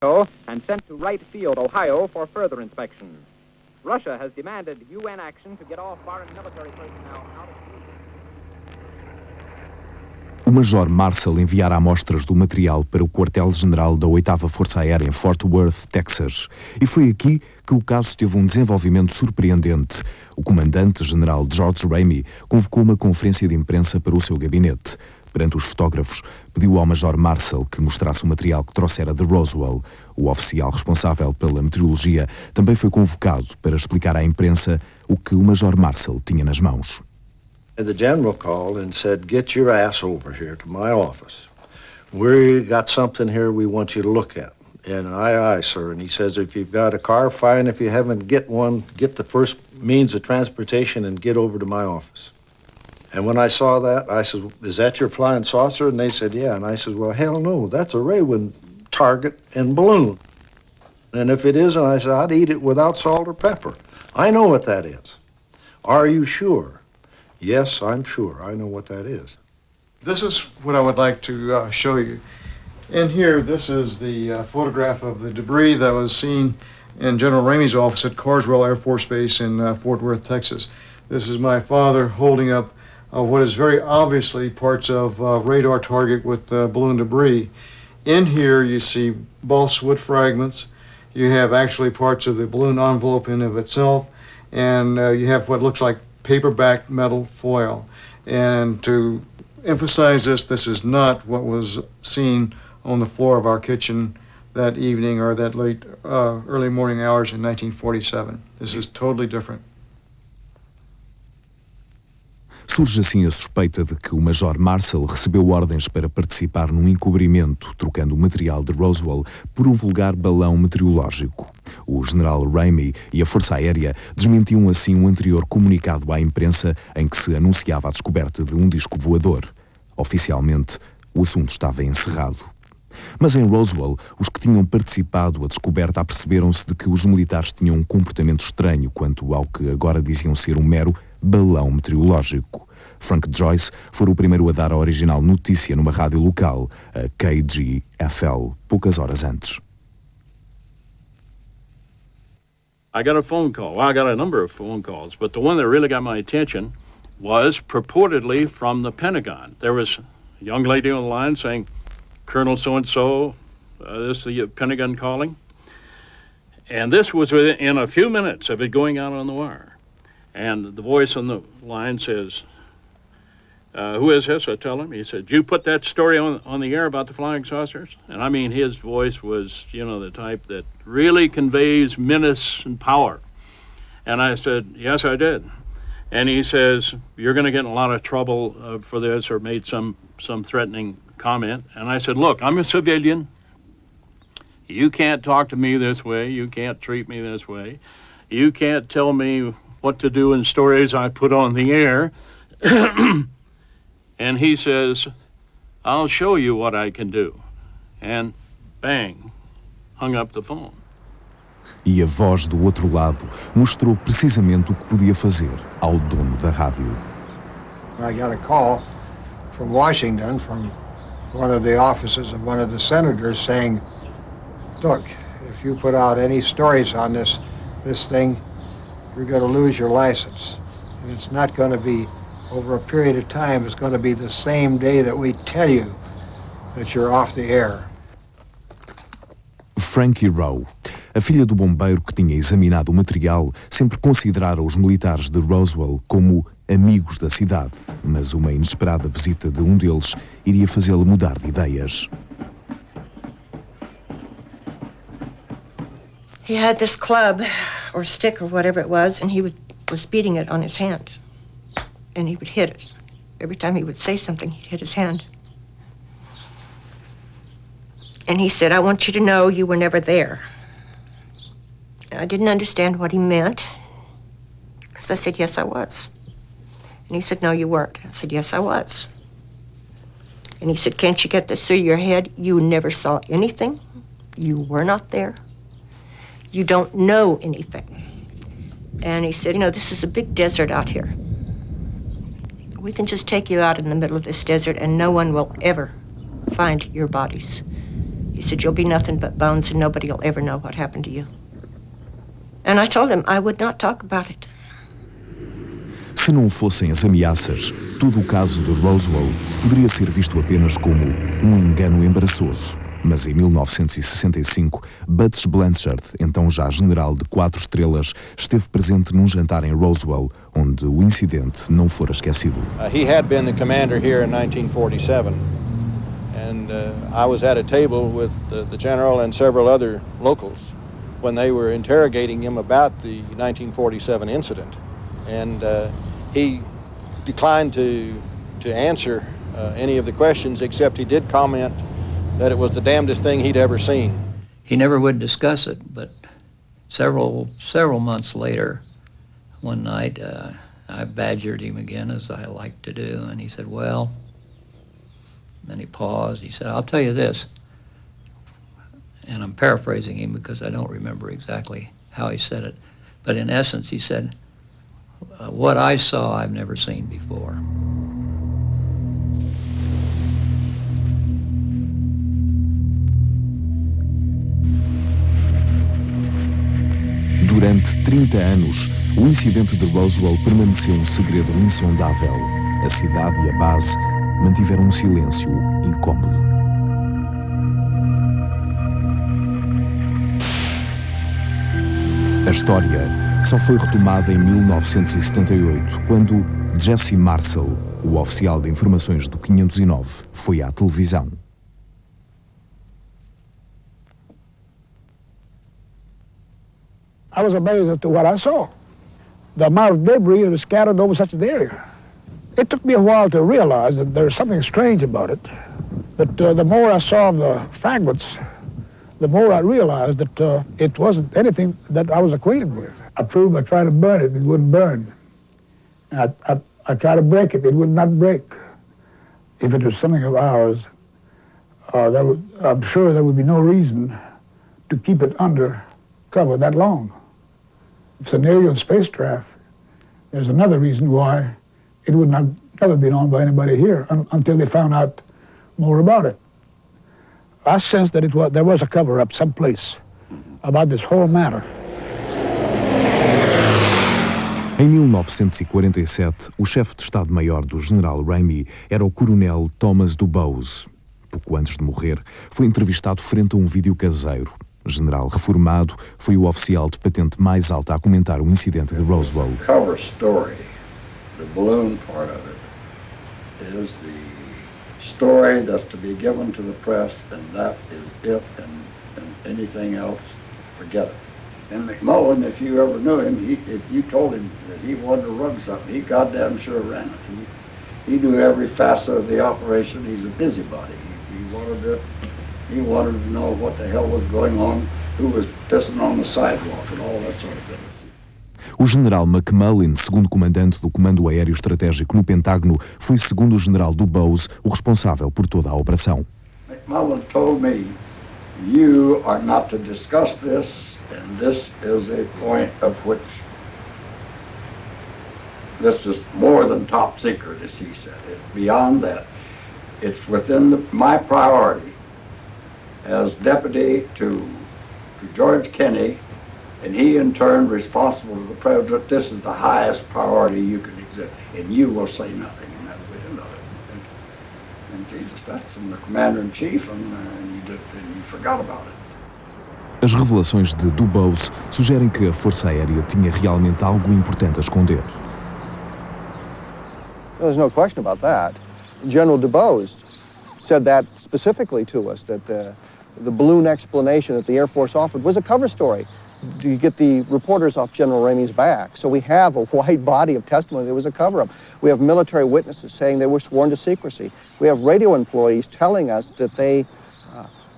And sent to Wright Field, Ohio, for further inspection. Russia has demanded UN action to get all foreign military personnel out of Syria. O Major Marcel enviara amostras do material para o quartel-general da 8ª Força Aérea em Fort Worth, Texas. E foi aqui que o caso teve um desenvolvimento surpreendente. O comandante-general George Ramey convocou uma conferência de imprensa para o seu gabinete. Perante os fotógrafos, pediu ao Major Marcel que mostrasse o material que trouxera de Roswell. O oficial responsável pela meteorologia também foi convocado para explicar à imprensa o que o Major Marcel tinha nas mãos. The general called and said, "Get your ass over here to my office. We got something here we want you to look at." And aye, sir. And he says, if you've got a car, fine. If you haven't, get one. Get the first means of transportation and get over to my office. And when I saw that, I said, "Is that your flying saucer?" And they said, "Yeah." And I said, "Well, hell no. That's a Raven target and balloon. And if it isn't," I said, "I'd eat it without salt or pepper. I know what that is." "Are you sure?" "Yes, I'm sure. I know what that is." This is what I would like to show you. In here, this is the photograph of the debris that was seen in General Ramey's office at Roswell Air Force Base in Fort Worth, Texas. This is my father holding up what is very obviously parts of radar target with balloon debris. In here, you see balsa wood fragments. You have actually parts of the balloon envelope in of itself, and you have what looks like paperback metal foil. And to emphasize this, this is not what was seen on the floor of our kitchen that evening or that late early morning hours in 1947. This is totally different. Surge assim a suspeita de que o Major Marcel recebeu ordens para participar num encobrimento, trocando o material de Roswell por um vulgar balão meteorológico. O General Ramey e a Força Aérea desmentiam assim um anterior comunicado à imprensa em que se anunciava a descoberta de um disco voador. Oficialmente, o assunto estava encerrado. Mas em Roswell, os que tinham participado à descoberta aperceberam-se de que os militares tinham um comportamento estranho quanto ao que agora diziam ser um mero balão meteorológico. Frank Joyce foi o primeiro a dar a original notícia numa rádio local, a KGFL, poucas horas antes. I got a phone call. Well, I got a number of phone calls, but the one that really got my attention was purportedly from the Pentagon. There was a young lady on the line saying, "Colonel so-and-so, this is the Pentagon calling." And this was within a few minutes of it going out on the wire. And the voice on the line says, "Who is this?" I tell him. He said, "You put that story on the air about the flying saucers?" And I mean, his voice was, the type that really conveys menace and power. And I said, "Yes, I did." And he says, "You're going to get in a lot of trouble for this," or made some threatening comment. And I said, "Look, I'm a civilian. You can't talk to me this way. You can't treat me this way. You can't tell me what to do in stories I put on the air." And he says, "I'll show you what I can do." And bang, hung up the phone. E a voz do outro lado mostrou precisamente o que podia fazer ao dono da rádio. I got a call from Washington from one of the offices of one of the senators saying, "Look, if you put out any stories on this thing, you're going to lose your license. And it's not going to be over a period of time. It's going to be the same day that we tell you that you're off the air." Frankie Rowe, a filha do bombeiro que tinha examinado o material, sempre considerara os militares de Roswell como amigos da cidade, mas uma inesperada visita de um deles iria fazê-la mudar de ideias. He had this club or stick or whatever it was, and he was beating it on his hand. And he would hit it. Every time he would say something, he'd hit his hand. And he said, "I want you to know you were never there." I didn't understand what he meant, because I said, "Yes, I was." And he said, "No, you weren't." I said, "Yes, I was." And he said, "Can't you get this through your head? You never saw anything. You were not there. You don't know anything." And he said, "This is a big desert out here. We can just take you out in the middle of this desert and no one will ever find your bodies. He said, you'll be nothing but bones and nobody will ever know what happened to you. And I told him I would not talk about it. Se não fossem as ameaças, todo o caso de Roswell poderia ser visto apenas como um engano embaraçoso. Mas em 1965, Butch Blanchard, então já general de 4 estrelas, esteve presente num jantar em Roswell, onde o incidente não fora esquecido. He had been the commander here in 1947, and I was at a table with the general and several other locals when they were interrogating him about the 1947 incident, and he declined to answer any of the questions, except he did comment that it was the damnedest thing he'd ever seen. He never would discuss it, but several months later, one night, I badgered him again, as I like to do, and he said, well, then he paused. He said, I'll tell you this, and I'm paraphrasing him because I don't remember exactly how he said it, but in essence, he said, what I saw I've never seen before. Durante 30 anos, o incidente de Roswell permaneceu um segredo insondável. A cidade e a base mantiveram um silêncio incômodo. A história só foi retomada em 1978, quando Jesse Marcel, o oficial de informações do 509, foi à televisão. I was amazed as to what I saw. The amount of debris that was scattered over such an area. It took me a while to realize that there's something strange about it. But the more I saw the fragments, the more I realized that it wasn't anything that I was acquainted with. I proved by trying to burn it, it wouldn't burn. I tried to break it, it would not break. If it was something of ours, I'm sure there would be no reason to keep it under cover that long. If it's an alien spacecraft, there's another reason why it would not never be known by anybody here until they found out more about it. I sensed that there was a cover-up someplace about this whole matter. Em 1947, o chefe de Estado-Maior do General Ramey era o coronel Thomas Dubose. Pouco antes de morrer, foi entrevistado frente a um vídeo caseiro. General reformado, foi o oficial de patente mais alta a comentar o incidente de Roswell. Cover story, the balloon part of it, is the story that's to be given to the press, and that is it, and anything else, forget it. And McMullen, if you ever knew him, if you told him that he wanted to run something, he goddamn sure ran it. He knew every facet of the operation. He's a busybody. He wanted to know what the hell was going on, who was pissing on the sidewalk and all that sort of thing. O general McMullen, segundo comandante do Comando Aéreo Estratégico no Pentágono, foi, segundo o general Dubose, o responsável por toda a operação. McMullen told me, you are not to discuss this, and this is a point of which this is more than top secret, as he said. It's beyond that. It's within my priority as deputy to George Kenney, and he in turn responsible to the president. This is the highest priority you can exist, and you will say nothing, and that was the end of it. And Jesus, that's from the commander-in-chief, and you forgot about it. As revelações de Dubose sugerem que a Força Aérea tinha realmente algo importante a esconder. There's no question about that. General Dubose said that specifically to us, that the balloon explanation that the Air Force offered was a cover story to get the reporters off General Ramey's back. So we have a wide body of testimony that was a cover-up. We have military witnesses saying they were sworn to secrecy. We have radio employees telling us that they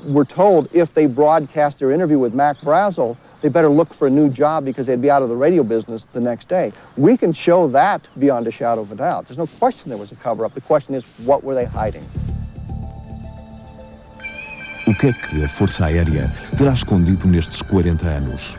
were told if they broadcast their interview with Mac Brazel, they better look for a new job because they'd be out of the radio business the next day. We can show that beyond a shadow of a doubt. There's no question there was a cover-up. The question is, what were they hiding? O que é que a Força Aérea terá escondido nestes 40 anos?